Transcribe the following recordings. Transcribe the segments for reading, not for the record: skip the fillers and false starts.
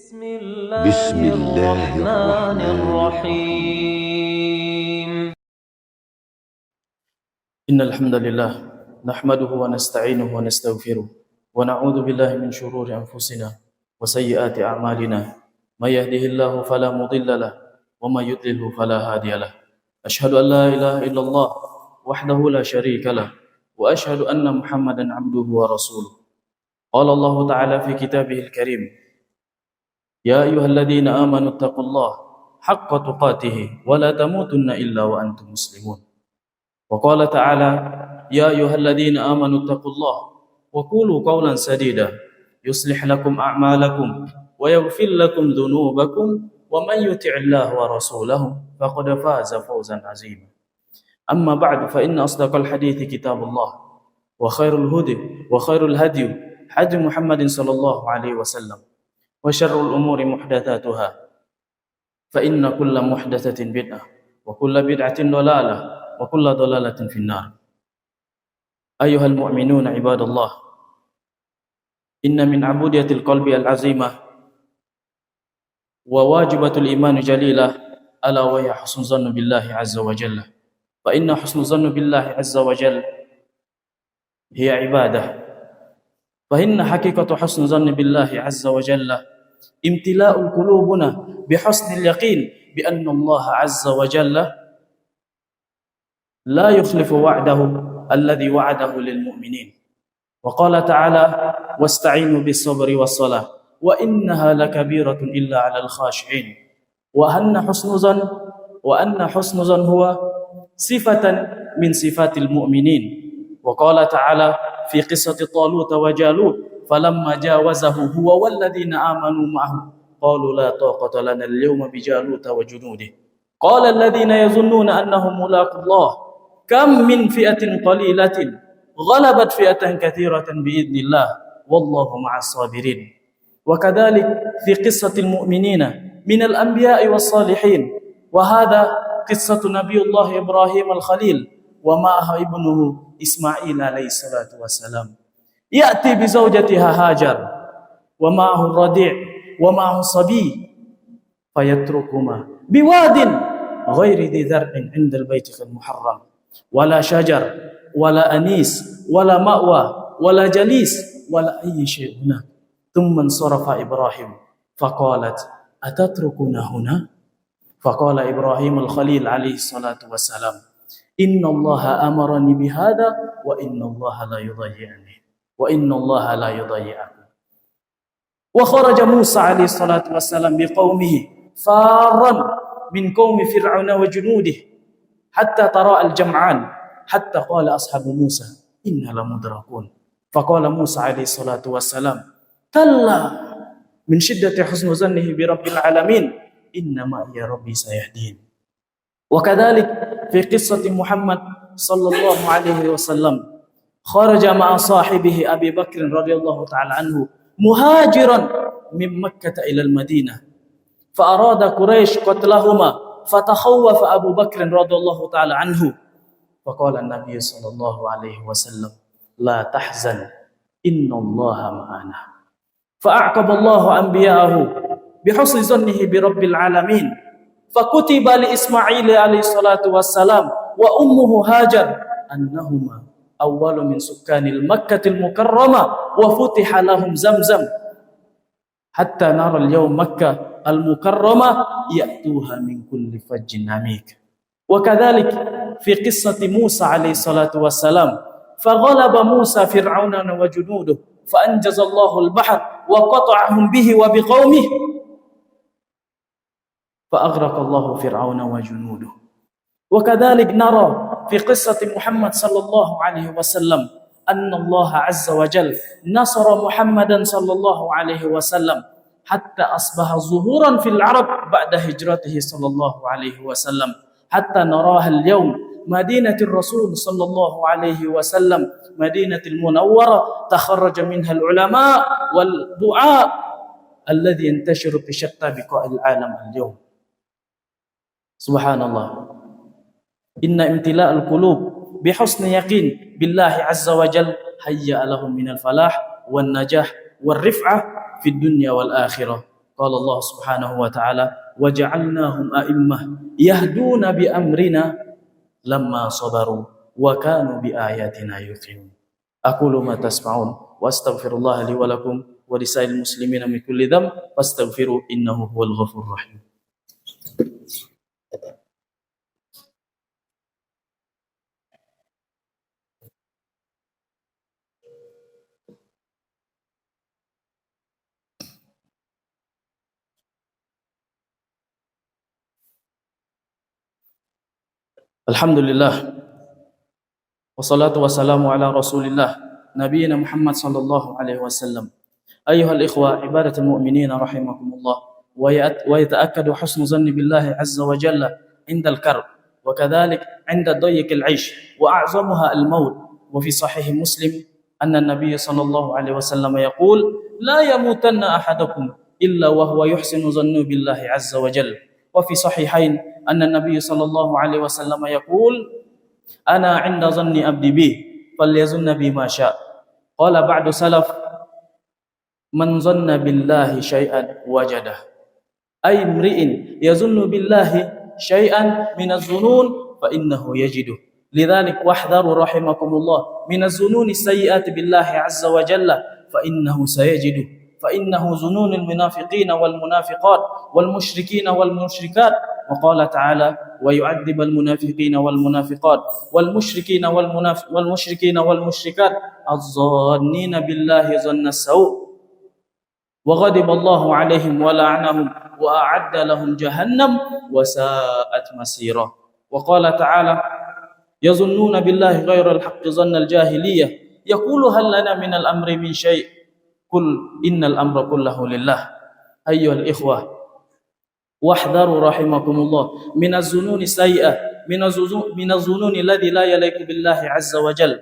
بسم الله الرحمن الرحيم. إن الحمد لله نحمده ونستعينه ونستغفره ونعوذ بالله من شرور أنفسنا وسيئات أعمالنا. من يهده الله فلا مضل له ومن يضلل فلا هادي له. أشهد أن لا إله إلا الله وحده لا شريك له وأشهد أن محمدا عبده ورسوله. قال الله تعالى في كتابه الكريم: يا أيها الذين آمنوا اتقوا الله حق تقاته ولا تموتن إلا وأنتم مسلمون. وقال تعالى: يا أيها الذين آمنوا اتقوا الله وقولوا قولا سديدا يصلح لكم أعمالكم ويغفر لكم ذنوبكم ومن يطع الله ورسوله فقد فاز فوزا عظيما. أما بعد فإن أصدق الحديث كتاب الله وخير الهدي هدي محمد صلى الله عليه وسلم وشر الأمور محدثاتها فإن كل محدثة بدعة وكل بدعة ضلالة وكل ضلالة في النار. أيها المؤمنون عباد الله، إن من عبودية القلب العظيمة وواجبة الإيمان جليلة ألا وهي حسن الظن بالله عز وجل. فإن حسن الظن بالله عز وجل هي عبادة. فإن حقيقة حسن الظن بالله عز وجل امتلاء قلوبنا بحسن اليقين بأن الله عز وجل لا يخلف وعده الذي وعده للمؤمنين. وقال تعالى: واستعينوا بالصبر والصلاة وإنها لكبيرة إلا على الخاشعين. وأن حسن ظن هو صفة من صفات المؤمنين. وقال تعالى في قصة طالوت وجالوت: فلما جاوزه هو والذين آمنوا معه قالوا لا طاقة لنا اليوم بجالوت وجنوده قال الذين يظنون أنهم ملاقو الله كم من فئة قليلة غلبت فئة كثيرة بإذن الله والله مع الصابرين. وكذلك في قصة المؤمنين من الأنبياء والصالحين. وهذا قصة نبي الله إبراهيم الخليل ومعه ابنه إسماعيل عليه الصلاة والسلام. يأتي بزوجتها هاجر ومعه الرضيع ومعه الصبي فيتركهما بواد غير ذي زرع عند البيت المحرم ولا شجر ولا أنيس ولا مأوى ولا جليس ولا أي شيء هناك. ثم انصرف إبراهيم فقالت: أتتركنا هنا؟ فقال إبراهيم الخليل عليه الصلاة والسلام: إن الله أمرني بهذا وإن الله لا يضيعني وإن الله لا يضيعكم. وخرج موسى عليه الصلاة والسلام بقومه فارا من قوم فرعون وجنوده حتى تراءى الجمعان حتى قال أصحاب موسى: إنا لمدركون. فقال موسى عليه الصلاة والسلام: كلا، من شدة حسن ظنه برب العالمين إنما يا ربي سيهدين. وكذلك في قصة محمد صلى الله عليه وسلم خرج مع صاحبه أبي بكر رضي الله تعالى عنه مهاجرا من مكة إلى المدينة فأراد قريش قتلهما فتخوف أبو بكر رضي الله تعالى عنه فقال النبي صلى الله عليه وسلم: لا تحزن إن الله معنا. فأعقب الله أنبياءه بحسن ظنه برب العالمين فكتب لإسماعيل عليه الصلاة والسلام وأمه هاجر أنهما أول من سكان المكة المكرمة وفتح لهم زمزم حتى نرى اليوم مكة المكرمة يأتوها من كل فج عميق. وكذلك في قصة موسى عليه الصلاة والسلام فغلب موسى فرعون وجنوده فأنجز الله البحر وقطعهم به وبقومه فأغرق الله فرعون وجنوده. وكذلك نرى في قصة محمد صلى الله عليه وسلم أن الله عز وجل نصر محمدا صلى الله عليه وسلم حتى أصبح ظهورا في العرب بعد هجرته صلى الله عليه وسلم حتى نراها اليوم مدينة الرسول صلى الله عليه وسلم مدينة المنورة تخرج منها العلماء والدعاء الذي ينتشر في شتى بقاع العالم اليوم. سبحان الله. إن امتلاء القلوب بحسن يقين بالله عز وجل هيأ لهم من الفلاح والنجاح والرفعة في الدنيا والآخرة. Qala Allah Subhanahu wa ta'ala, "Waja'alnahum a'immah yahduna bi amrina lamma sabaru wa kanu bi ayatina yuqinun." Aqulu ma tasma'un wa astaghfirullah li wa lakum wa lisa'il muslimina min kulli dhanb fastaghfiru innahu huwal ghafurur rahim. Alhamdulillah wassalatu wassalamu ala Rasulillah nabiyina Muhammad sallallahu alaihi wasallam. Ayyuhal ikhwa ibadatul mu'minina rahimakumullah, wa yata'akkadu husnu dhanni billahi azza wa jalla 'inda al-karb wa kadhalik 'inda dayyiq al-'aysh wa a'zamuha al-maut. Wa fi sahih Muslim anna an-nabiy sallallahu alaihi wasallam yaqul la yamutanna ahadukum illa wa huwa yuhsinu dhanna billahi azza wa jalla. Wa fi sahihain anna an-nabiy sallallahu alaihi wasallam yaqul ana 'inda dhanni 'abdi bi falyazunna bima syaa. Qala ba'du salaf man dhanna billahi syai'an wajadah. Ay imri'in yazunnu billahi syai'an min az-zunun fa innahu yajiduh. Lidzalik wahdharu rahimakumullah min az-zununi sayyi'ati billahi 'azza wa jalla fa innahu sayajiduh. Fa innahu zununul munafiqina wal munafiqat wal musyrikina wal musyrikat. Wa qala ta'ala wa yu'adzibal munafiqina wal munafiqat wal musyrikina wal musyrikina wal musyrikat adh-dhannina billahi dhanna as-sau'. وغضب الله عليهم ولعنهم وأعد لهم جهنم وساءت مصيرا. وقال تعالى يظنون بالله غير الحق ظن الجاهلية يقول هل لنا من الأمر من شيء قل إن الأمر كله لله. أيها الإخوة واحذروا رحمكم الله من الظنون السيئة من الظنون الذي لا يليق بالله عز وجل.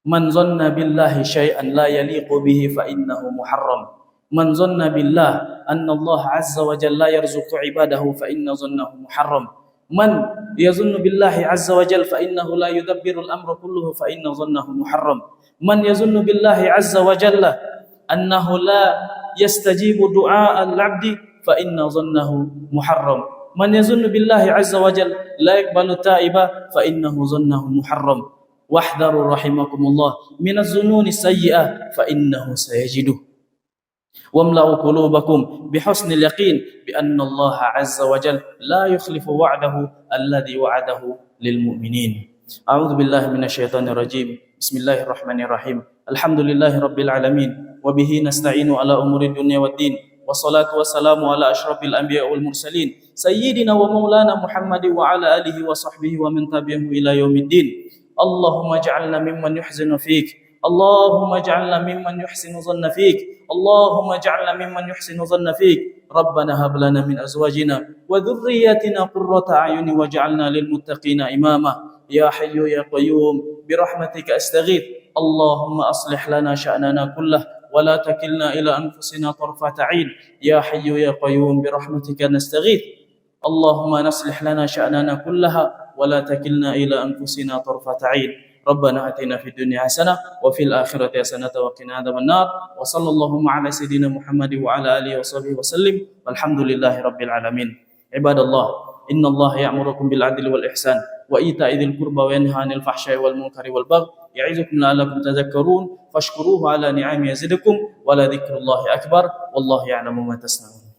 من ظن بالله شيئا لا يليق به فإنه محرم. من ظن بالله أن الله عز وجل لا يرزق عباده فإن ظنه محرم. من يظن بالله عز وجل فإنه لا يدبر الأمر كله فإن ظنه محرم. من يظن بالله عز وجل أنه لا يستجيب دعاء العبد فإن ظنه محرم. من يظن بالله عز وجل لا يقبل التائب فإنه ظنه محرم. واحذروا رحمكم الله من الظنون السيئة فإنه سيجده. واملأوا قلوبكم بحسن اليقين بأن الله عز وجل لا يخلف وعده الذي وعده للمؤمنين. أعوذ بالله من الشيطان الرجيم. بسم الله الرحمن الرحيم. الحمد لله رب العالمين وبه نستعين على أمور الدنيا والدين والصلاة والسلام على أشرف الأنبياء والمرسلين سيدنا ومولانا محمد وعلى آله وصحبه ومن تبعهم إلى يوم الدين. اللهم اجعلنا ممن يحسن فيك. اللهم اجعلنا ممن يحسن ظن فيك. اللهم اجعلنا ممن يحسن ظن فيك. ربنا هب لنا من أزواجنا وذرياتنا قرة أعين واجعلنا للمتقين إماما. يا حي يا قيوم برحمتك أستغيث. اللهم أصلح لنا شأننا كله ولا تكلنا إلى أنفسنا طرفة عين. يا حي يا قيوم برحمتك نستغيث. اللهم نصلح لنا شأننا كلها ولا تكلنا إلى أنفسنا طرفة عين. ربنا آتنا في الدنيا حسنة وفي الآخرة حسنة وقنا عذاب النار. وصلى اللهم على سيدنا محمد وعلى آله وصحبه وسلم والحمد لله رب العالمين. عباد الله إن الله يأمركم بالعدل والإحسان وإيتاء ذي القربى وينهى عن الفحشاء والمنكر والبغي يعظكم لعلكم تذكرون فاشكروه على نعمه يزدكم ولذكر الله أكبر والله يعلم ما تصنعون.